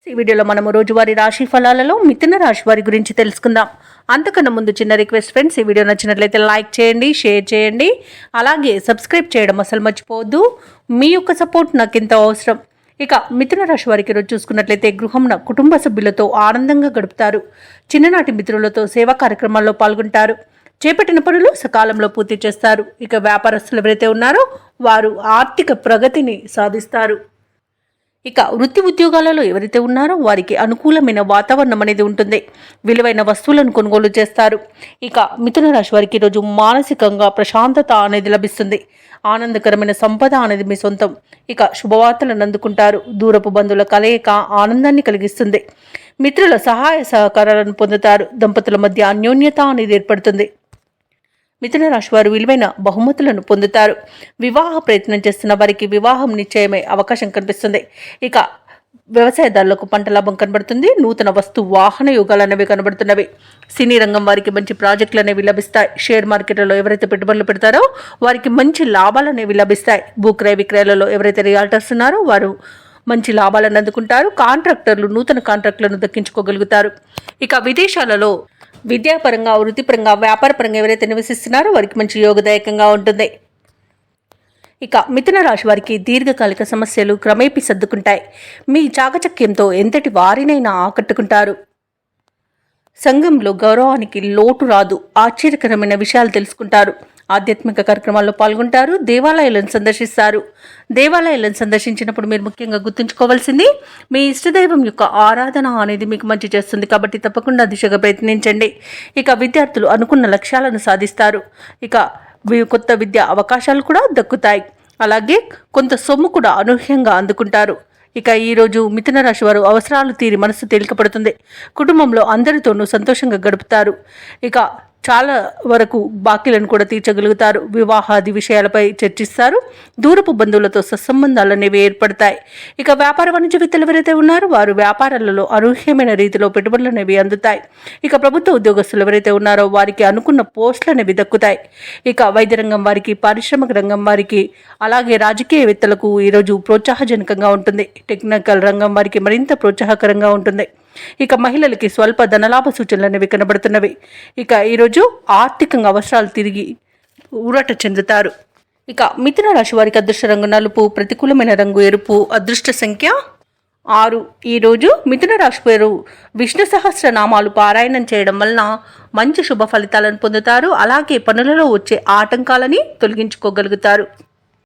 ఈ వీడియోలో మనము రోజువారీ రాశి ఫలాలలో మిథున రాశి వారి గురించి తెలుసుకుందాం. అంతకన్నా ముందు చిన్న రిక్వెస్ట్ ఫ్రెండ్స్, ఈ వీడియో నచ్చినట్లయితే లైక్ చేయండి, షేర్ చేయండి, అలాగే సబ్స్క్రైబ్ చేయడం అసలు మర్చిపోవద్దు. మీ యొక్క సపోర్ట్ నాకు ఎంతో అవసరం. ఇక మిథున రాశి వారికి ఈరోజు చూసుకున్నట్లయితే గృహంన కుటుంబ సభ్యులతో ఆనందంగా గడుపుతారు. చిన్ననాటి మిత్రులతో సేవా కార్యక్రమాల్లో పాల్గొంటారు. చేపట్టిన పనులు సకాలంలో పూర్తి చేస్తారు. ఇక వ్యాపారస్తులు ఎవరైతే ఉన్నారో వారు ఆర్థిక ప్రగతిని సాధిస్తారు. ఇక వృత్తి ఉద్యోగాలలో ఎవరైతే ఉన్నారో వారికి అనుకూలమైన వాతావరణం అనేది ఉంటుంది. విలువైన వస్తువులను కొనుగోలు చేస్తారు. ఇక మిథున రాశి వారికి ఈరోజు మానసికంగా ప్రశాంతత అనేది లభిస్తుంది. ఆనందకరమైన సంపద అనేది మీ సొంతం. ఇక శుభవార్తలను అందుకుంటారు. దూరపు బంధువుల కలయిక ఆనందాన్ని కలిగిస్తుంది. మిత్రుల సహాయ సహకారాలను పొందుతారు. దంపతుల మధ్య అన్యోన్యత అనేది ఏర్పడుతుంది. మిథున రాశి వారు విలువైన బహుమతులను పొందుతారు. వివాహ ప్రయత్నం చేస్తున్న వారికి వివాహం నిశ్చయమై అవకాశం కనిపిస్తుంది. ఇక వ్యవసాయదారులకు పంట లాభం కనబడుతుంది. నూతన వస్తు వాహన యోగాలు అనేవి కనబడుతున్నవి. సినీ రంగం వారికి మంచి ప్రాజెక్టులు అనేవి లభిస్తాయి. షేర్ మార్కెట్లలో ఎవరైతే పెట్టుబడులు పెడతారో వారికి మంచి లాభాలు అనేవి లభిస్తాయి. భూక్రయ విక్రయాలలో ఎవరైతే రియాల్టర్స్ ఉన్నారో వారు మంచి లాభాలను అందుకుంటారు. కాంట్రాక్టర్లు నూతన కాంట్రాక్టులను దక్కించుకోగలుగుతారు. ఇక విదేశాలలో విద్యాపరంగా, వృత్తిపరంగా, వ్యాపారపరంగా ఎవరైతే నివసిస్తున్నారో వారికి మంచి యోగదాయకంగా ఉంటుంది. ఇక మిథున రాశి వారికి దీర్ఘకాలిక సమస్యలు క్రమేపీ సర్దుకుంటాయి. మీ చాకచక్యంతో ఎంతటి వారినైనా ఆకట్టుకుంటారు. సంఘంలో గౌరవానికి లోటు రాదు. ఆశ్చర్యకరమైన విషయాలు తెలుసుకుంటారు. ఆధ్యాత్మిక కార్యక్రమాల్లో పాల్గొంటారు. దేవాలయాలను సందర్శిస్తారు. దేవాలయాలను సందర్శించినప్పుడు మీరు ముఖ్యంగా గుర్తుంచుకోవాల్సింది మీ ఇష్టదైవం యొక్క ఆరాధన అనేది మీకు మంచి చేస్తుంది. కాబట్టి తప్పకుండా దిశగా ప్రయత్నించండి. ఇక విద్యార్థులు అనుకున్న లక్ష్యాలను సాధిస్తారు. ఇక కొత్త విద్యా అవకాశాలు కూడా దక్కుతాయి. అలాగే కొంత సొమ్ము కూడా అనూహ్యంగా అందుకుంటారు. ఇక ఈరోజు మిథున రాశి వారు అవసరాలు తీరి మనసు తేలికపడుతుంది. కుటుంబంలో అందరితోనూ సంతోషంగా గడుపుతారు. ఇక చాలా వరకు బాకీలను కూడా తీర్చగలుగుతారు. వివాహాది విషయాలపై చర్చిస్తారు. దూరపు బంధువులతో సత్సంబంధాలు అనేవి ఏర్పడతాయి. ఇక వ్యాపార వాణిజ్యవేత్తలు ఎవరైతే ఉన్నారో వారు వ్యాపారాలలో అనూహ్యమైన రీతిలో పెట్టుబడులు అనేవి అందుతాయి. ఇక ప్రభుత్వ ఉద్యోగస్తులు ఎవరైతే ఉన్నారో వారికి అనుకున్న పోస్టులు అనేవి దక్కుతాయి. ఇక వైద్య రంగం వారికి, పారిశ్రామిక రంగం వారికి, అలాగే రాజకీయవేత్తలకు ఈరోజు ప్రోత్సాహజనకంగా ఉంటుంది. టెక్నికల్ రంగం వారికి మరింత ప్రోత్సాహకరంగా ఉంటుంది. ఇక మహిళలకి స్వల్ప ధనలాభ సూచనలు అనేవి కనబడుతున్నవి. ఇక ఈరోజు ఆర్థికంగా అవసరాలు తిరిగి ఊరట చెందుతారు. ఇక మిథున రాశి వారికి అదృష్ట రంగు నలుపు, ప్రతికూలమైన రంగు ఎరుపు, అదృష్ట సంఖ్య 6. ఈరోజు మిథున రాశి వారు విష్ణు సహస్రనామాలు పారాయణం చేయడం వలన మంచి శుభ ఫలితాలను పొందుతారు. అలాగే పనులలో వచ్చే ఆటంకాలని తొలగించుకోగలుగుతారు.